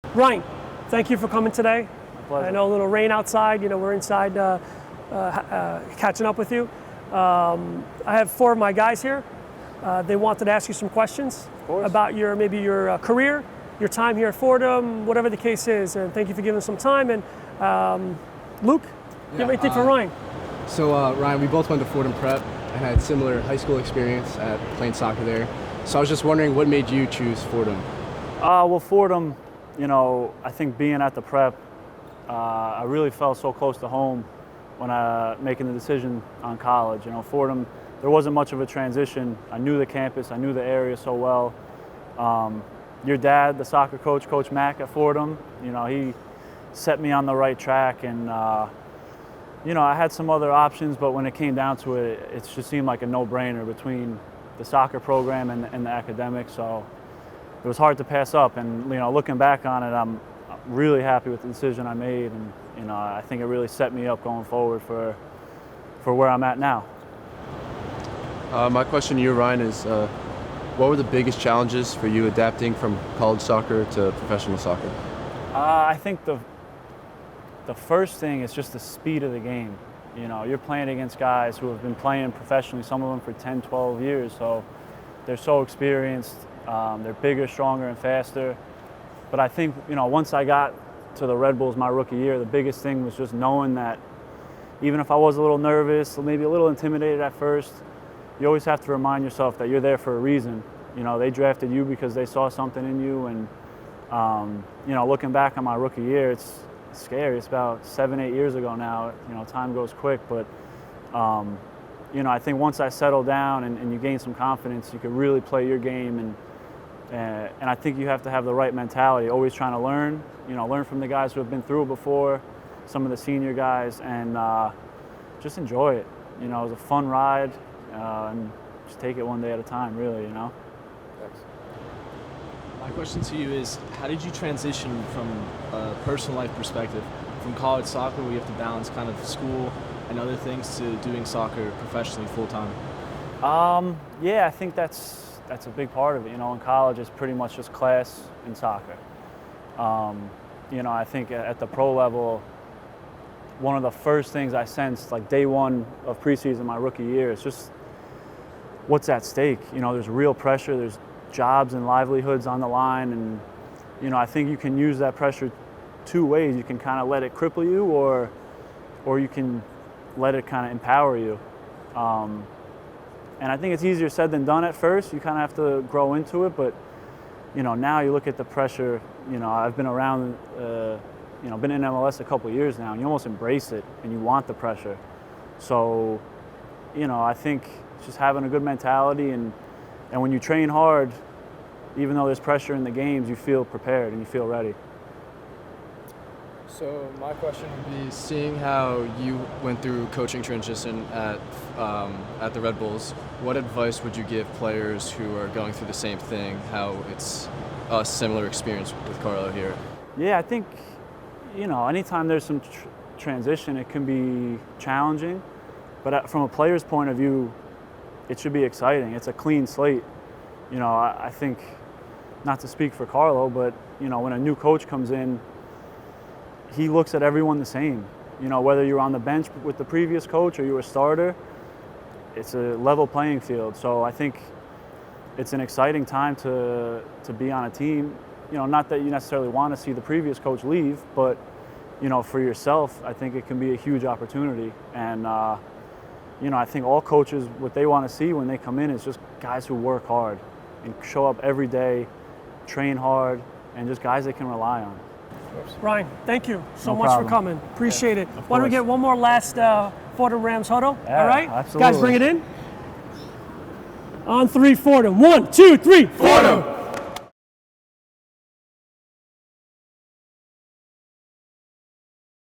Ryan, thank you for coming today. My pleasure. I know a little rain outside. We're inside catching up with you. I have 4 of my guys here. They wanted to ask you some questions about your career, your time here at Fordham, whatever the case is. And thank you for giving some time. And Luke, you have anything for Ryan? So Ryan, we both went to Fordham Prep and had similar high school experience at playing soccer there. So I was just wondering, what made you choose Fordham? Well, Fordham, I think being at the Prep, I really felt so close to home when making the decision on college. Fordham, there wasn't much of a transition. I knew the campus, I knew the area so well. Your dad, the soccer coach, Coach Mack at Fordham, he set me on the right track, and I had some other options, but when it came down to it, it just seemed like a no-brainer between the soccer program and the academics. So it was hard to pass up. And looking back on it, I'm really happy with the decision I made, and I think it really set me up going forward for where I'm at now. My question to you, Ryan, is what were the biggest challenges for you adapting from college soccer to professional soccer? I think the first thing is just the speed of the game. You're playing against guys who have been playing professionally, some of them for 10, 12 years, so they're so experienced. They're bigger, stronger, and faster. But I think, once I got to the Red Bulls my rookie year, the biggest thing was just knowing that even if I was a little nervous, maybe a little intimidated at first, you always have to remind yourself that you're there for a reason. They drafted you because they saw something in you, and looking back on my rookie year, it's scary. It's about 7, 8 years ago now. Time goes quick, but I think once I settled down and you gain some confidence, you could really play your game, and I think you have to have the right mentality, always trying to learn, learn from the guys who have been through it before, some of the senior guys, and just enjoy it. It was a fun ride, and just take it one day at a time, really, Thanks. My question to you is, how did you transition from a personal life perspective from college soccer, where you have to balance kind of school and other things, to doing soccer professionally full-time? Yeah, I think that's a big part of it. In college, it's pretty much just class and soccer. I think at the pro level, one of the first things I sensed, like day one of preseason my rookie year, is just what's at stake. There's real pressure, there's jobs and livelihoods on the line, and I think you can use that pressure 2 ways. You can kind of let it cripple you, or you can let it kind of empower you. And I think it's easier said than done at first. You kind of have to grow into it, but now you look at the pressure. I've been around, been in MLS a couple of years now, and you almost embrace it, and you want the pressure. So, I think just having a good mentality, and when you train hard, even though there's pressure in the games, you feel prepared and you feel ready. So my question would be, seeing how you went through coaching transition at the Red Bulls, what advice would you give players who are going through the same thing, how it's a similar experience with Carlo here? Yeah, I think, anytime there's some transition, it can be challenging, but from a player's point of view, it should be exciting. It's a clean slate. I think, not to speak for Carlo, but, when a new coach comes in, he looks at everyone the same. Whether you're on the bench with the previous coach or you're a starter, it's a level playing field. So I think it's an exciting time to be on a team. Not that you necessarily want to see the previous coach leave, but, for yourself, I think it can be a huge opportunity. And, I think all coaches, what they want to see when they come in is just guys who work hard and show up every day, train hard, and just guys they can rely on. Ryan, thank you so No much problem. for coming. Appreciate it. Why don't we course. get one more last Fordham Rams huddle? Yeah, all right? absolutely. Guys, bring it in. On 3, Fordham. 1, 2, 3, Fordham!